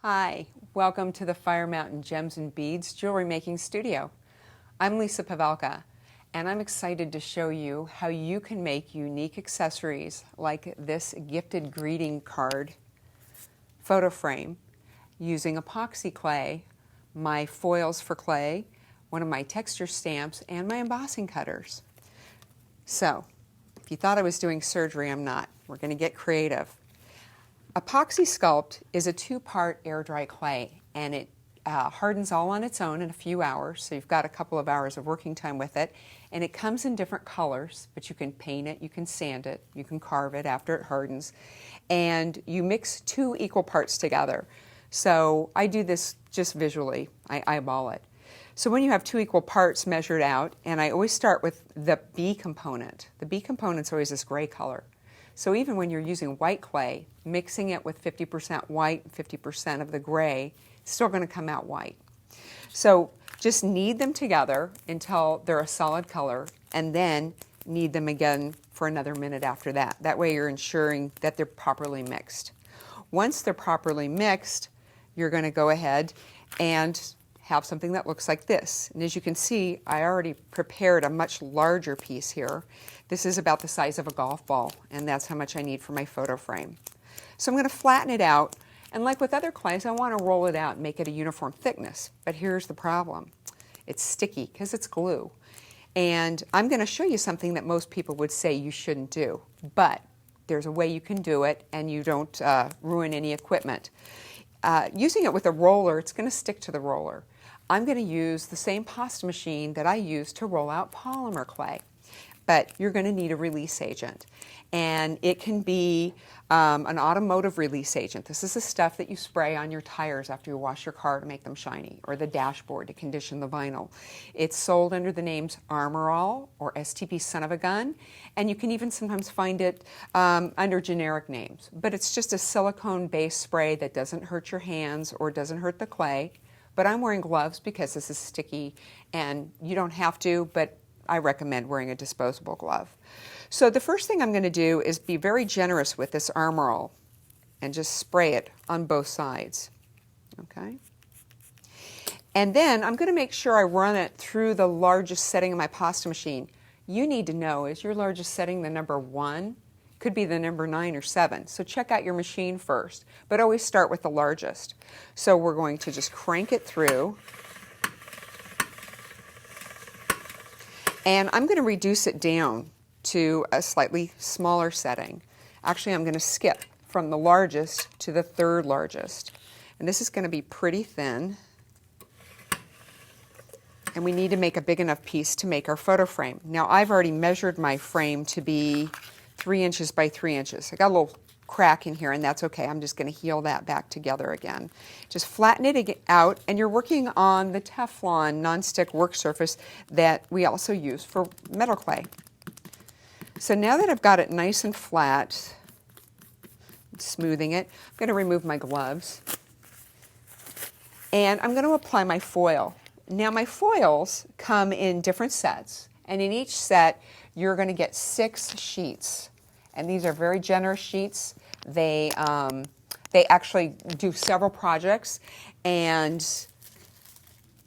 Hi, welcome to the Fire Mountain Gems and Beads Jewelry Making Studio. I'm Lisa Pavelka, and I'm excited to show you how you can make unique accessories like this gifted greeting card photo frame using epoxy clay, my foils for clay, one of my texture stamps, and my embossing cutters. So, if you thought I was doing surgery, I'm not. We're going to get creative. Apoxie Sculpt is a two-part air-dry clay, and it hardens all on its own in a few hours, so you've got a couple of hours of working time with it. And it comes in different colors, but you can paint it, you can sand it, you can carve it after it hardens, and you mix two equal parts together. So I do this just visually, I eyeball it. So when you have two equal parts measured out, and I always start with the B component. The B component's always this gray color. So even when you're using white clay, mixing it with 50% white, 50% of the gray, it's still going to come out white. So just knead them together until they're a solid color, and then knead them again for another minute after that. That way you're ensuring that they're properly mixed. Once they're properly mixed, you're going to go ahead and have something that looks like this. And as you can see, I already prepared a much larger piece here. This is about the size of a golf ball, and that's how much I need for my photo frame. So I'm going to flatten it out, and like with other clays, I want to roll it out and make it a uniform thickness. But here's the problem. It's sticky because it's glue. And I'm going to show you something that most people would say you shouldn't do, but there's a way you can do it and you don't ruin any equipment. Using it with a roller, it's going to stick to the roller. I'm going to use the same pasta machine that I use to roll out polymer clay, but you're going to need a release agent. And it can be an automotive release agent. This is the stuff that you spray on your tires after you wash your car to make them shiny, or the dashboard to condition the vinyl. It's sold under the names Armor All or STP Son of a Gun, and you can even sometimes find it under generic names. But it's just a silicone-based spray that doesn't hurt your hands or doesn't hurt the clay. But I'm wearing gloves because this is sticky, and you don't have to, but I recommend wearing a disposable glove. So the first thing I'm going to do is be very generous with this Armor All and just spray it on both sides. Okay? And then I'm going to make sure I run it through the largest setting of my pasta machine. You need to know, is your largest setting the number 1? Could be the number 9 or 7. So check out your machine first, but always start with the largest. So we're going to just crank it through. And I'm going to reduce it down to a slightly smaller setting. Actually, I'm going to skip from the largest to the third largest. And this is going to be pretty thin. And we need to make a big enough piece to make our photo frame. Now, I've already measured my frame to be 3 inches by 3 inches. I got a little crack in here, and that's okay. I'm just going to heal that back together again. Just flatten it out, and you're working on the Teflon nonstick work surface that we also use for metal clay. So now that I've got it nice and flat, smoothing it, I'm going to remove my gloves, and I'm going to apply my foil. Now my foils come in different sets, and in each set you're going to get 6 sheets. And these are very generous sheets. They actually do several projects, and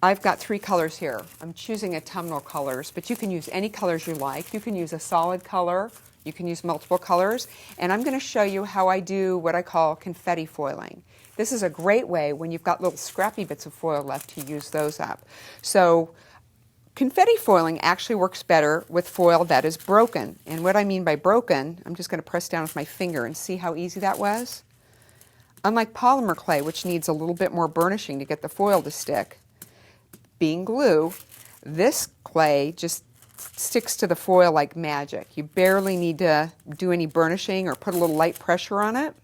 I've got 3 colors here. I'm choosing autumnal colors, but you can use any colors you like. You can use a solid color. You can use multiple colors. And I'm going to show you how I do what I call confetti foiling. This is a great way when you've got little scrappy bits of foil left to use those up. So confetti foiling actually works better with foil that is broken. And what I mean by broken, I'm just going to press down with my finger and see how easy that was. Unlike polymer clay, which needs a little bit more burnishing to get the foil to stick, being glue, this clay just sticks to the foil like magic. You barely need to do any burnishing or put a little light pressure on it.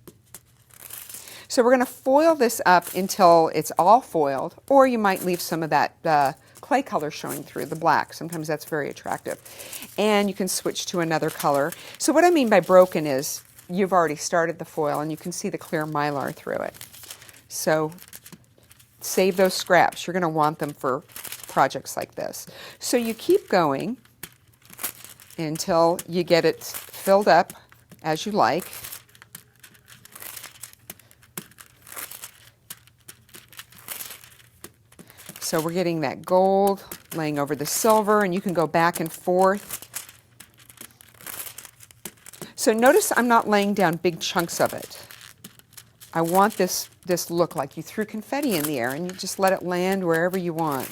So we're going to foil this up until it's all foiled, or you might leave some of that clay color showing through, the black. Sometimes that's very attractive. And you can switch to another color. So what I mean by broken is you've already started the foil and you can see the clear mylar through it. So save those scraps. You're going to want them for projects like this. So you keep going until you get it filled up as you like. So we're getting that gold laying over the silver, and you can go back and forth. So notice I'm not laying down big chunks of it. I want this look like you threw confetti in the air and you just let it land wherever you want.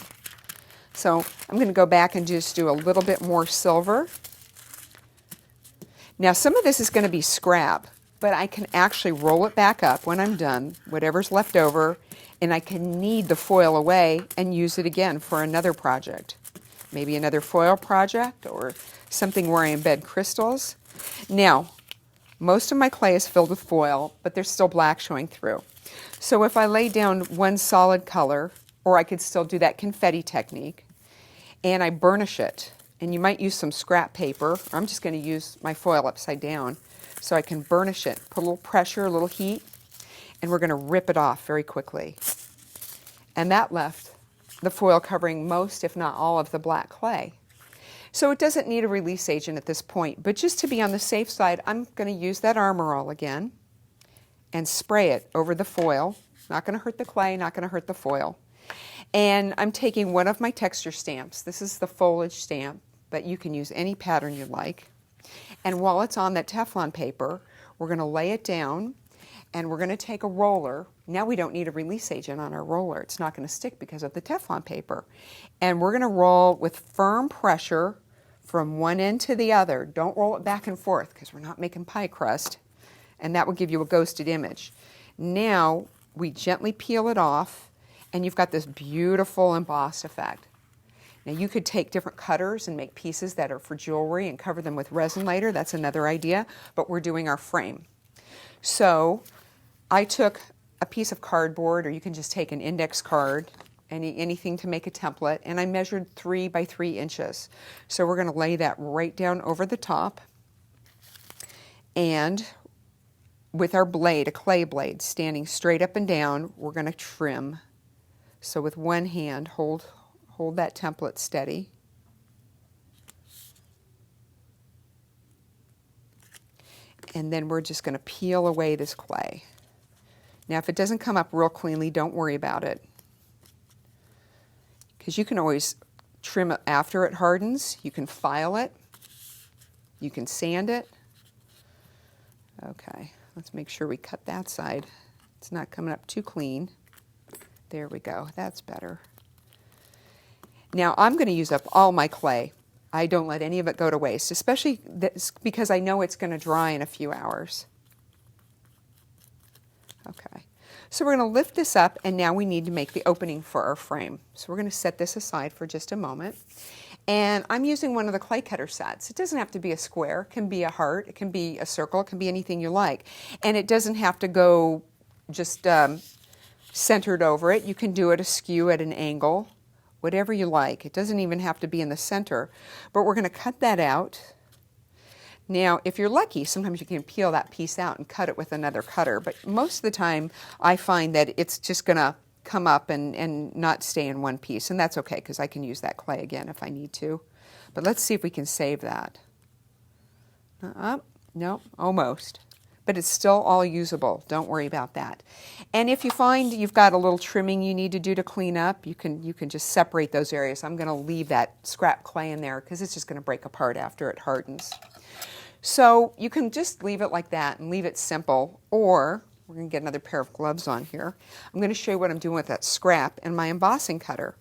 So I'm going to go back and just do a little bit more silver. Now some of this is going to be scrap, but I can actually roll it back up when I'm done, whatever's left over, and I can knead the foil away and use it again for another project. Maybe another foil project or something where I embed crystals. Now, most of my clay is filled with foil, but there's still black showing through. So if I lay down one solid color, or I could still do that confetti technique, and I burnish it, and you might use some scrap paper. I'm just going to use my foil upside down so I can burnish it, put a little pressure, a little heat, and we're going to rip it off very quickly. And that left the foil covering most, if not all, of the black clay. So it doesn't need a release agent at this point, but just to be on the safe side, I'm going to use that Armor All again and spray it over the foil. Not going to hurt the clay, not going to hurt the foil. And I'm taking one of my texture stamps. This is the foliage stamp, but you can use any pattern you like. And while it's on that Teflon paper, we're going to lay it down, and we're going to take a roller. Now we don't need a release agent on our roller. It's not going to stick because of the Teflon paper. And we're going to roll with firm pressure from one end to the other. Don't roll it back and forth because we're not making pie crust, and that will give you a ghosted image. Now we gently peel it off, and you've got this beautiful embossed effect. Now you could take different cutters and make pieces that are for jewelry and cover them with resin later. That's another idea, but we're doing our frame. So I took a piece of cardboard, or you can just take an index card, anything to make a template, and I measured 3 by 3 inches. So we're going to lay that right down over the top, and with our blade, a clay blade, standing straight up and down, we're going to trim. So with one hand, hold that template steady. And then we're just going to peel away this clay. Now if it doesn't come up real cleanly, don't worry about it, because you can always trim it after it hardens. You can file it. You can sand it. Okay, let's make sure we cut that side. It's not coming up too clean. There we go. That's better. Now I'm going to use up all my clay. I don't let any of it go to waste, especially because I know it's going to dry in a few hours. Okay, so we're going to lift this up, and now we need to make the opening for our frame. So we're going to set this aside for just a moment. And I'm using one of the clay cutter sets. It doesn't have to be a square. It can be a heart. It can be a circle. It can be anything you like. And it doesn't have to go just centered over it. You can do it askew at an angle, whatever you like. It doesn't even have to be in the center. But we're going to cut that out. Now, if you're lucky, sometimes you can peel that piece out and cut it with another cutter. But most of the time, I find that it's just going to come up and not stay in one piece. And that's okay, because I can use that clay again if I need to. But let's see if we can save that. No, almost. But it's still all usable. Don't worry about that. And if you find you've got a little trimming you need to do to clean up, you can just separate those areas. I'm going to leave that scrap clay in there because it's just going to break apart after it hardens. So you can just leave it like that and leave it simple, or we're going to get another pair of gloves on here. I'm going to show you what I'm doing with that scrap and my embossing cutter.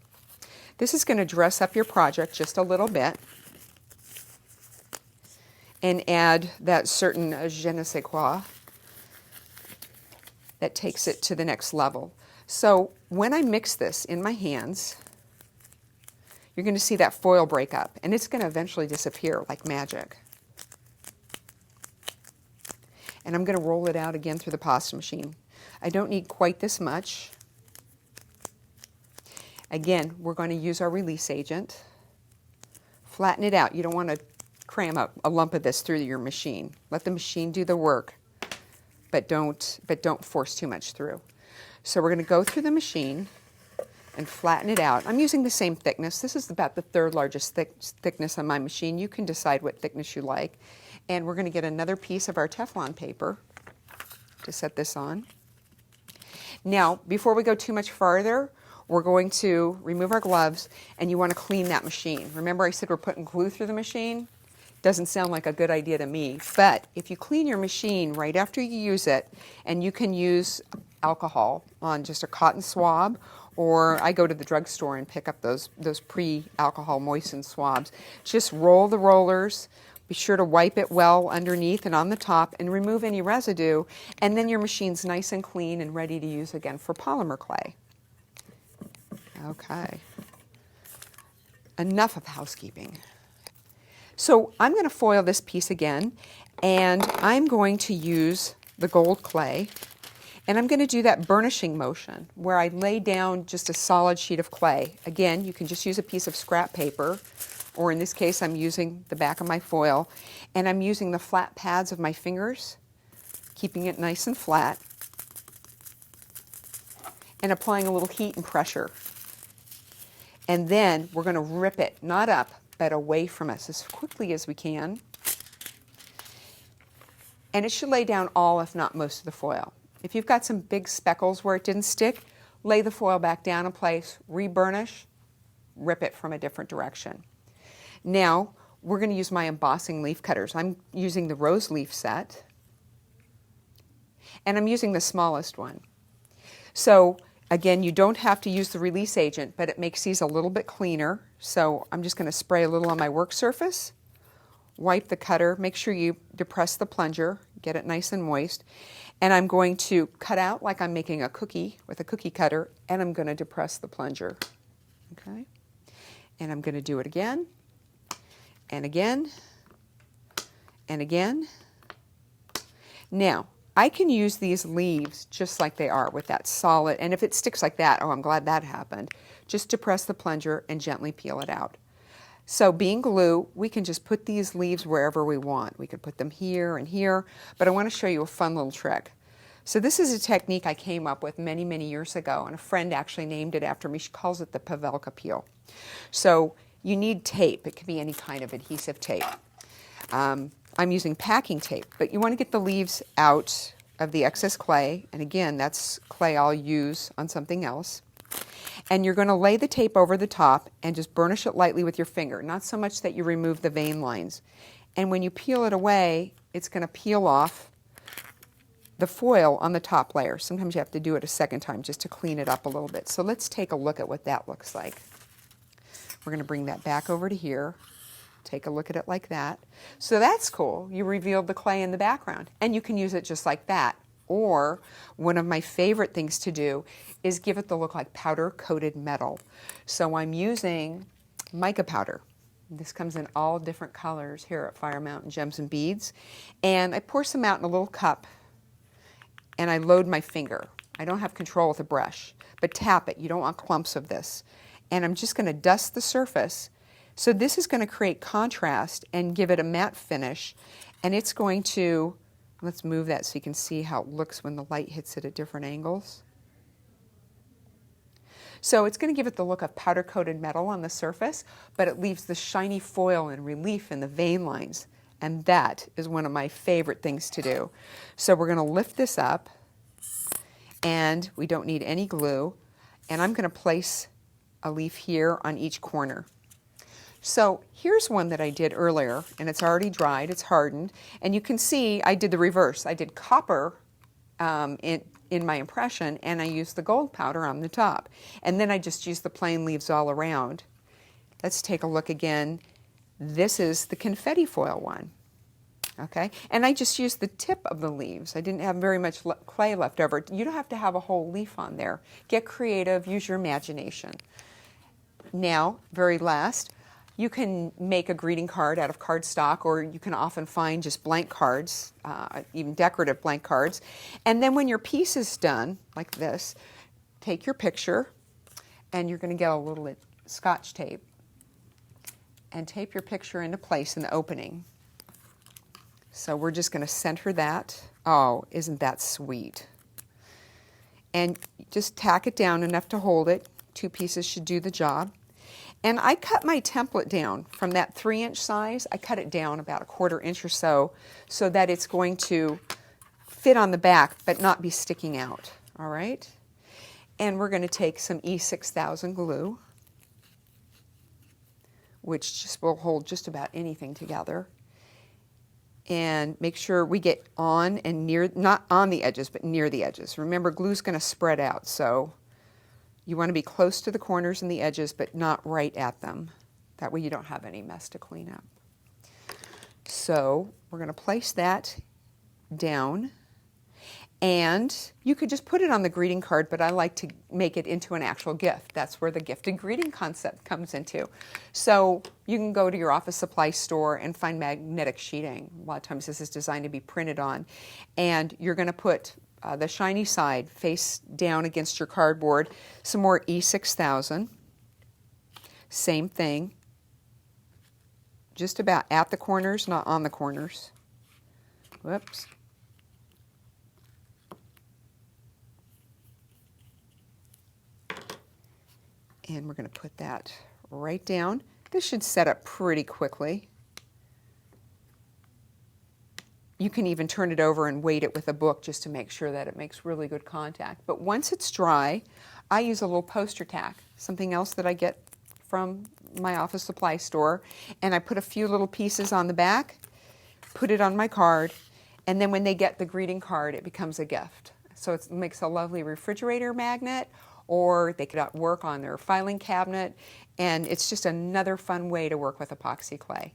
This is going to dress up your project just a little bit and add that certain je ne sais quoi that takes it to the next level. So when I mix this in my hands, you're going to see that foil break up, and it's going to eventually disappear like magic. And I'm going to roll it out again through the pasta machine. I don't need quite this much. Again, we're going to use our release agent. Flatten it out. You don't want to cram up a lump of this through your machine. Let the machine do the work, but don't force too much through. So we're going to go through the machine and flatten it out. I'm using the same thickness. This is about the 3rd largest thickness on my machine. You can decide what thickness you like. And we're going to get another piece of our Teflon paper to set this on. Now, before we go too much farther, we're going to remove our gloves, and you want to clean that machine. Remember I said we're putting glue through the machine? Doesn't sound like a good idea to me, but if you clean your machine right after you use it, and you can use alcohol on just a cotton swab, or I go to the drugstore and pick up those pre-alcohol moistened swabs. Just roll the rollers, be sure to wipe it well underneath and on the top, and remove any residue, and then your machine's nice and clean and ready to use again for polymer clay. Okay, enough of housekeeping. So I'm going to foil this piece again, and I'm going to use the gold clay, and I'm going to do that burnishing motion where I lay down just a solid sheet of clay. Again, you can just use a piece of scrap paper, or in this case I'm using the back of my foil, and I'm using the flat pads of my fingers, keeping it nice and flat, and applying a little heat and pressure. And then we're going to rip it, not up, but away from us as quickly as we can. And it should lay down all, if not most, of the foil. If you've got some big speckles where it didn't stick, lay the foil back down in place, re-burnish, rip it from a different direction. Now, we're going to use my embossing leaf cutters. I'm using the rose leaf set, and I'm using the smallest one. So, again, you don't have to use the release agent, but it makes these a little bit cleaner. So I'm just going to spray a little on my work surface, wipe the cutter, make sure you depress the plunger, get it nice and moist, and I'm going to cut out like I'm making a cookie with a cookie cutter, and I'm going to depress the plunger. Okay? And I'm going to do it again, and again, and again. Now, I can use these leaves just like they are with that solid, and if it sticks like that, oh, I'm glad that happened. Just depress the plunger and gently peel it out. So being glue, we can just put these leaves wherever we want. We could put them here and here, but I want to show you a fun little trick. So this is a technique I came up with many, many years ago, and a friend actually named it after me. She calls it the Pavelka peel. So you need tape. It can be any kind of adhesive tape. I'm using packing tape, but you want to get the leaves out of the excess clay, and again, that's clay I'll use on something else. And you're going to lay the tape over the top and just burnish it lightly with your finger, not so much that you remove the vein lines. And when you peel it away, it's going to peel off the foil on the top layer. Sometimes you have to do it a second time just to clean it up a little bit. So let's take a look at what that looks like. We're going to bring that back over to here. Take a look at it like that. So that's cool. You revealed the clay in the background, and you can use it just like that. Or one of my favorite things to do is give it the look like powder-coated metal. So I'm using mica powder. This comes in all different colors here at Fire Mountain Gems and Beads. And I pour some out in a little cup, and I load my finger. I don't have control with a brush, but tap it. You don't want clumps of this. And I'm just going to dust the surface. So this is going to create contrast and give it a matte finish. And it's going to, let's move that so you can see how it looks when the light hits it at different angles. So it's going to give it the look of powder-coated metal on the surface, but it leaves the shiny foil and relief in the vein lines. And that is one of my favorite things to do. So we're going to lift this up, and we don't need any glue. And I'm going to place a leaf here on each corner. So here's one that I did earlier, and it's already dried, it's hardened, and you can see I did the reverse. I did copper in my impression, and I used the gold powder on the top. And then I just used the plain leaves all around. Let's take a look again. This is the confetti foil one. Okay, and I just used the tip of the leaves. I didn't have very much clay left over. You don't have to have a whole leaf on there. Get creative, use your imagination. Now, very last, you can make a greeting card out of cardstock, or you can often find just blank cards, even decorative blank cards. And then when your piece is done, like this, take your picture, and you're going to get a little Scotch tape, and tape your picture into place in the opening. So we're just going to center that. Oh, isn't that sweet? And just tack it down enough to hold it. 2 pieces should do the job. And I cut my template down from that 3-inch size. I cut it down about a 1/4 inch or so that it's going to fit on the back but not be sticking out. All right? And we're going to take some E6000 glue, which just will hold just about anything together. And make sure we get on and near, not on the edges, but near the edges. Remember, glue's going to spread out, so you want to be close to the corners and the edges, but not right at them. That way you don't have any mess to clean up. So we're going to place that down. And you could just put it on the greeting card, but I like to make it into an actual gift. That's where the gifted greeting concept comes into. So you can go to your office supply store and find magnetic sheeting. A lot of times this is designed to be printed on. And you're going to put the shiny side face down against your cardboard, some more E6000. Same thing. Just about at the corners, not on the corners. Whoops. And we're going to put that right down. This should set up pretty quickly. You can even turn it over and weight it with a book just to make sure that it makes really good contact. But once it's dry, I use a little poster tack, something else that I get from my office supply store, and I put a few little pieces on the back, put it on my card, and then when they get the greeting card, it becomes a gift. So it makes a lovely refrigerator magnet, or they could work on their filing cabinet, and it's just another fun way to work with epoxy clay.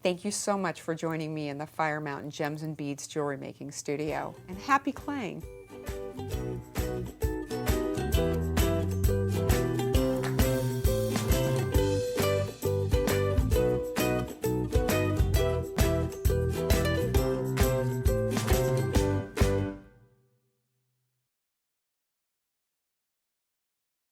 Thank you so much for joining me in the Fire Mountain Gems and Beads Jewelry Making Studio, and happy claying!